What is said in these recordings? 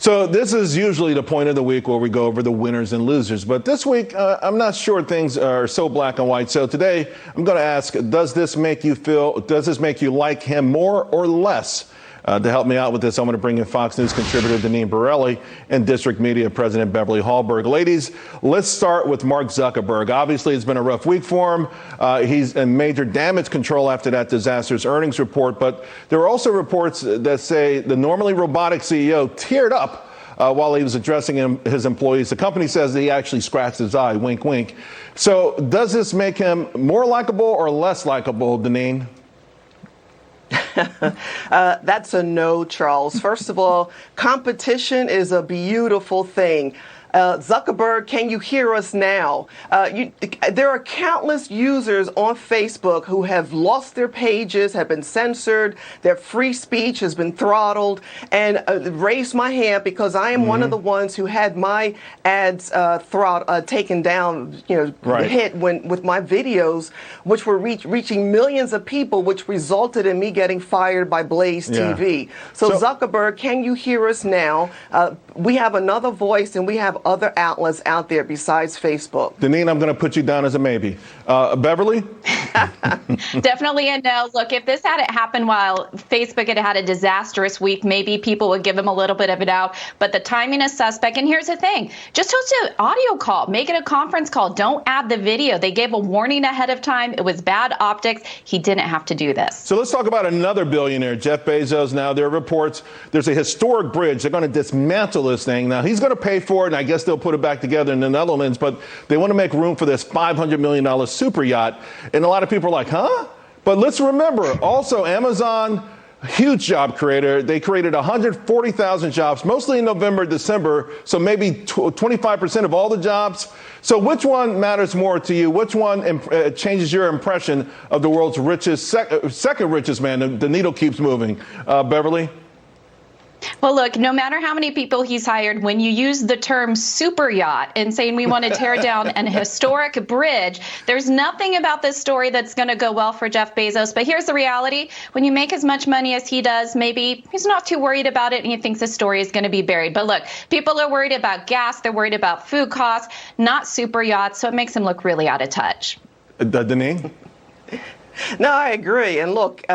So this is usually the point of the week where we go over the winners and losers. But this week, I'm not sure things are so black and white. So today, I'm going to ask, does this make you like him more or less? To help me out with this, I'm going to bring in Fox News contributor Deneen Borelli and District Media President Beverly Hallberg. Ladies, let's start with Mark Zuckerberg. Obviously, it's been a rough week for him. He's in major damage control after that disastrous earnings report. But there are also reports that say the normally robotic CEO teared up while he was addressing his employees. The company says that he actually scratched his eye, wink, wink. So does this make him more likable or less likable, Deneen? That's a no, Charles. First of all, competition is a beautiful thing. Zuckerberg, can you hear us now? There are countless users on Facebook who have lost their pages, have been censored, their free speech has been throttled, and raised my hand because I am one of the ones who had my ads taken down, hit with my videos, which were reaching millions of people, which resulted in me getting fired by Blaze TV. So Zuckerberg, can you hear us now? We have another voice and we have other outlets out there besides Facebook. Deneen, I'm going to put you down as a maybe. Beverly? Definitely a no. Look, if this hadn't happened while Facebook had a disastrous week, maybe people would give him a little bit of it out. But the timing is suspect. And here's the thing. Just host an audio call. Make it a conference call. Don't add the video. They gave a warning ahead of time. It was bad optics. He didn't have to do this. So let's talk about another billionaire, Jeff Bezos. Now, there are reports there's a historic bridge. They're going to dismantle this thing. Now, he's going to pay for it, and I guess they'll put it back together in the Netherlands. But they want to make room for this $500 million super yacht. And a lot of people are like, huh? But let's remember, also Amazon, huge job creator. They created 140,000 jobs, mostly in November, December. So maybe 25% of all the jobs. So which one matters more to you? Which one changes your impression of the world's richest, second richest man? The needle keeps moving. Beverly? Well, look, no matter how many people he's hired, when you use the term super yacht and saying we want to tear down an historic bridge, there's nothing about this story that's going to go well for Jeff Bezos. But here's the reality. When you make as much money as he does, maybe he's not too worried about it and he thinks the story is going to be buried. But look, people are worried about gas. They're worried about food costs, not super yachts. So it makes him look really out of touch. Deneen? No, I agree. And look,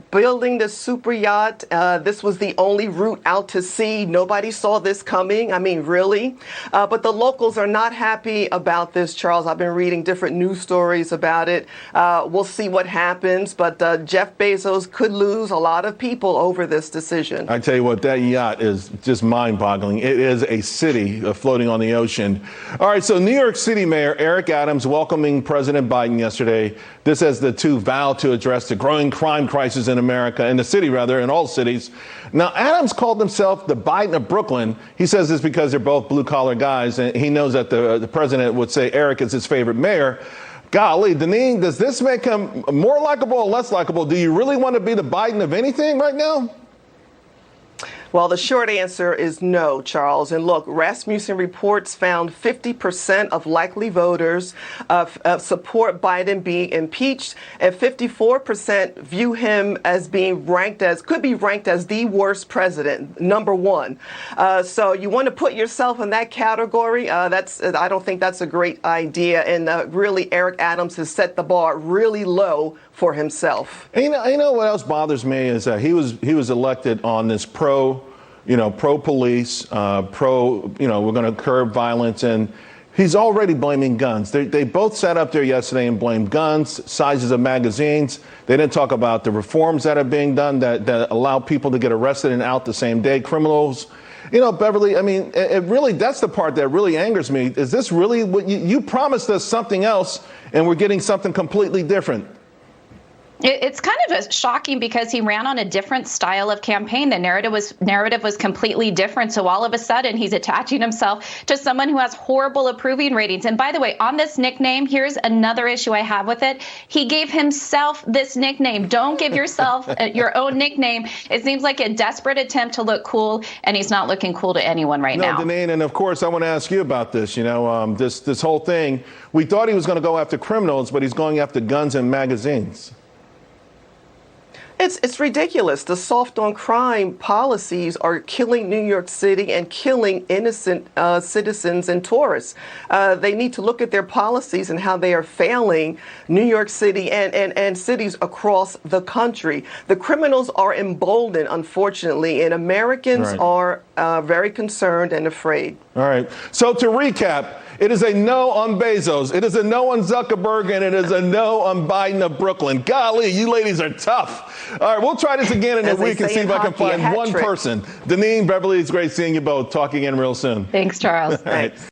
building the super yacht, this was the only route out to sea. Nobody saw this coming. I mean, really? But the locals are not happy about this, Charles. I've been reading different news stories about it. We'll see what happens. But Jeff Bezos could lose a lot of people over this decision. I tell you what, that yacht is just mind-boggling. It is a city floating on the ocean. All right, so New York City Mayor Eric Adams welcoming President Biden yesterday. This as the two vow to address the growing crime crisis in America, in the city rather, in all cities. Now, Adams called himself the Biden of Brooklyn. He says this because they're both blue-collar guys, and he knows that the president would say Eric is his favorite mayor. Golly, Deneen, does this make him more likable or less likable? Do you really want to be the Biden of anything right now? Well, the short answer is no, Charles. And look, Rasmussen reports found 50% of likely voters support Biden being impeached, and 54% view him as could be ranked as the worst president, number one. So you want to put yourself in that category? I don't think that's a great idea. And really, Eric Adams has set the bar really low for himself. And you know what else bothers me is that he was elected on this pro-police, we're going to curb violence, and he's already blaming guns. They both sat up there yesterday and blamed guns, sizes of magazines. They didn't talk about the reforms that are being done that allow people to get arrested and out the same day, criminals. Beverly, I mean, that's the part that really angers me. Is this really what you promised us something else and we're getting something completely different? It's kind of shocking because he ran on a different style of campaign. The narrative was completely different. So all of a sudden, he's attaching himself to someone who has horrible approving ratings. And by the way, on this nickname, here's another issue I have with it. He gave himself this nickname. Don't give yourself your own nickname. It seems like a desperate attempt to look cool, and he's not looking cool to anyone right now. No, Deneen, and of course, I want to ask you about this. This whole thing. We thought he was going to go after criminals, but he's going after guns and magazines. It's ridiculous. The soft on crime policies are killing New York City and killing innocent citizens and tourists. They need to look at their policies and how they are failing New York City and cities across the country. The criminals are emboldened, unfortunately, and Americans are very concerned and afraid. All right. So to recap, it is a no on Bezos, it is a no on Zuckerberg, and it is a no on Biden of Brooklyn. Golly, you ladies are tough. All right, we'll try this again in a week and see if I can find one person. Deneen, Beverly, it's great seeing you both. Talk again real soon. Thanks, Charles. All right.